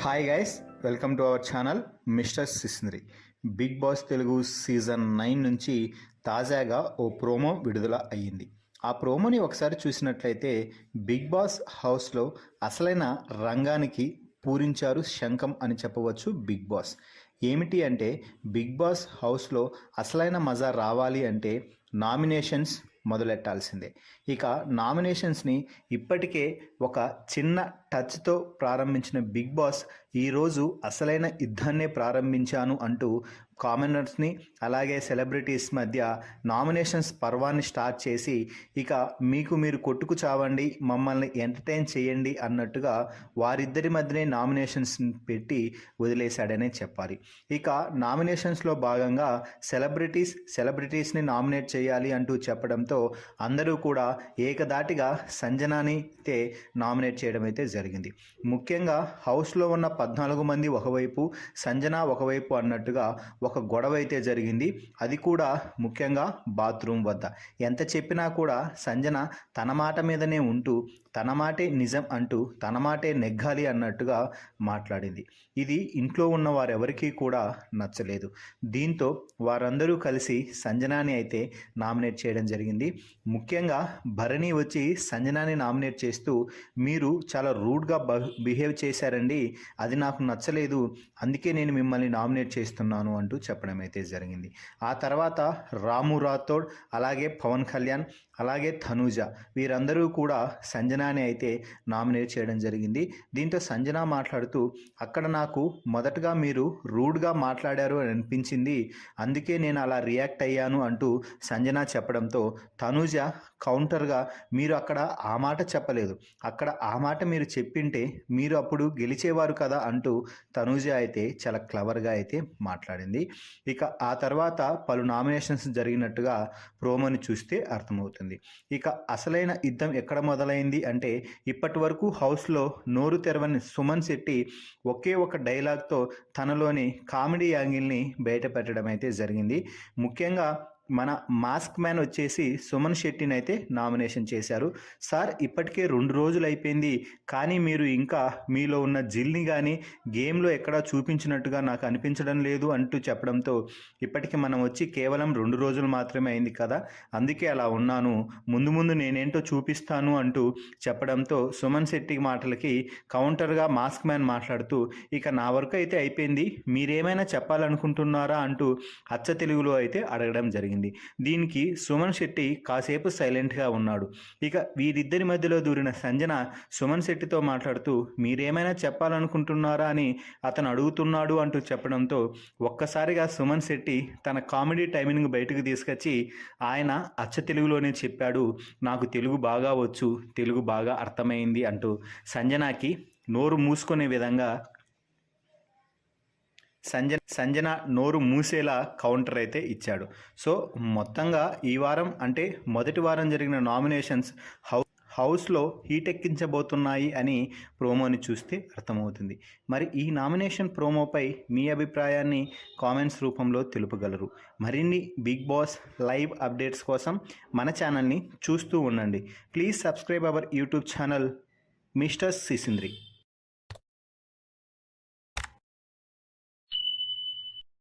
Hi guys, welcome to our channel mister సిస్నరీ. Bigg Boss Telugu season 9 నుంచి తాజాగా ఓ promo విడుదల అయ్యింది. ఆ ప్రోమోని ఒకసారి చూసినట్లయితే బిగ్ బాస్ హౌస్లో అసలైన రంగానికి పూరించారు శంఖం అని చెప్పవచ్చు బిగ్ బాస్. ఏమిటి అంటే బిగ్ బాస్ హౌస్లో అసలైన మజా రావాలి అంటే నామినేషన్స్ మొదలెట్టాల్సిందే. ఇక నామినేషన్స్ని ఇప్పటికే ఒక చిన్న టచ్తో ప్రారంభించిన బిగ్ బాస్ ఈరోజు అసలైన యుద్ధాన్నే ప్రారంభించాను అంటూ కామెంటర్స్ని అలాగే సెలబ్రిటీస్ మధ్య నామినేషన్స్ పర్వాన్ని స్టార్ట్ చేసి ఇక మీకు మీరు కొట్టుకు చావండి, మమ్మల్ని ఎంటర్టైన్ చేయండి అన్నట్టుగా వారిద్దరి మధ్యనే నామినేషన్స్ పెట్టి వదిలేశాడనే చెప్పాలి. ఇక నామినేషన్స్లో భాగంగా సెలబ్రిటీస్ని నామినేట్ చేయాలి అంటూ చెప్పడంతో అందరూ కూడా ఏకదాటిగా సంజనాని అయితే నామినేట్ చేయడం అయితే జరిగింది. ముఖ్యంగా హౌస్లో ఉన్న 14 మంది ఒకవైపు, సంజన ఒకవైపు అన్నట్టుగా ఒక గొడవ అయితే జరిగింది. అది కూడా ముఖ్యంగా బాత్రూమ్ వద్ద. ఎంత చెప్పినా కూడా సంజన తన మాట మీదనే ఉంటూ తన మాటే నిజం అంటూ తన మాటే నెగ్గాలి అన్నట్టుగా మాట్లాడింది. ఇది ఇంట్లో ఉన్న వారెవరికీ కూడా నచ్చలేదు. దీంతో వారందరూ కలిసి సంజనాని అయితే నామినేట్ చేయడం జరిగింది. ముఖ్యంగా భరణి వచ్చి సంజనాని నామినేట్ చేస్తూ మీరు చాలా రూడ్గా బిహేవ్ చేశారండి, అది నాకు నచ్చలేదు, అందుకే నేను మిమ్మల్ని నామినేట్ చేస్తున్నాను అంటూ చెప్పడం అయితే జరిగింది. ఆ తర్వాత రాము రాథోడ్, అలాగే పవన్ కళ్యాణ్, అలాగే తనూజ వీరందరూ కూడా సంజనాని అయితే నామినేట్ చేయడం జరిగింది. దీంతో సంజన మాట్లాడుతూ అక్కడ నాకు మొదటగా మీరు రూడ్గా మాట్లాడారు అని అనిపించింది, అందుకే నేను అలా రియాక్ట్ అయ్యాను అంటూ సంజన చెప్పడంతో తనూజ కౌంటర్గా మీరు అక్కడ ఆ మాట చెప్పలేదు, అక్కడ ఆ మాట మీరు చెప్పింటే మీరు అప్పుడు గెలిచేవారు కదా అంటూ తనూజ అయితే చాలా క్లవర్గా అయితే మాట్లాడింది. ఇక ఆ తర్వాత పలు నామినేషన్స్ జరిగినట్టుగా ప్రోమోని చూస్తే అర్థమవుతుంది. ఇక అసలైన యుద్ధం ఎక్కడ మొదలైంది అంటే ఇప్పటి వరకు హౌస్లో నోరు తెరవని సుమన్ శెట్టి ఒకే ఒక డైలాగ్తో తనలోని కామెడీ యాంగిల్ని బయట పెట్టడం అయితే జరిగింది. ముఖ్యంగా మన మాస్క్ మ్యాన్ వచ్చేసి సుమన్ శెట్టిని అయితే నామినేషన్ చేశారు. సార్ ఇప్పటికే 2 రోజులు అయిపోయింది, కానీ మీరు ఇంకా మీలో ఉన్న జిల్ని కానీ గేమ్లో ఎక్కడా చూపించినట్టుగా నాకు అనిపించడం లేదు అంటూ చెప్పడంతో ఇప్పటికి మనం వచ్చి కేవలం 2 రోజులు మాత్రమే అయింది కదా, అందుకే అలా ఉన్నాను, ముందు ముందు నేనేంటో చూపిస్తాను అంటూ చెప్పడంతో సుమన్ శెట్టి మాటలకి కౌంటర్గా మాస్క్ మ్యాన్ మాట్లాడుతూ ఇక నా వర్క్ అయితే అయిపోయింది, మీరేమైనా చెప్పాలనుకుంటున్నారా అంటూ అచ్చ తెలుగులో అయితే అడగడం జరిగింది. దీనికి సుమన్ శెట్టి కాసేపు సైలెంట్గా ఉన్నాడు. ఇక వీరిద్దరి మధ్యలో దూరిన సంజన సుమన్ శెట్టితో మాట్లాడుతూ మీరేమైనా చెప్పాలనుకుంటున్నారా అని అతను అడుగుతున్నాడు అంటూ చెప్పడంతో ఒక్కసారిగా సుమన్ శెట్టి తన కామెడీ టైమింగ్ బయటకు తీసుకొచ్చి ఆయన అచ్చ తెలుగులోనే చెప్పాడు, నాకు తెలుగు బాగా వచ్చు, తెలుగు బాగా అర్థమైంది అంటూ సంజనాకి నోరు మూసుకునే విధంగా సంజన నోరు మూసేలా కౌంటర్ అయితే ఇచ్చాడు. సో మొత్తంగా ఈ వారం అంటే మొదటి వారం జరిగిన నామినేషన్స్ హౌస్లో హీటెక్కించబోతున్నాయి అని ప్రోమోని చూస్తే అర్థమవుతుంది. మరి ఈ నామినేషన్ ప్రోమోపై మీ అభిప్రాయాన్ని కామెంట్స్ రూపంలో తెలుపగలరు. మరిన్ని బిగ్ బాస్ లైవ్ అప్డేట్స్ కోసం మన ఛానల్ని చూస్తూ ఉండండి. Please subscribe our YouTube channel mister సిసింద్రి.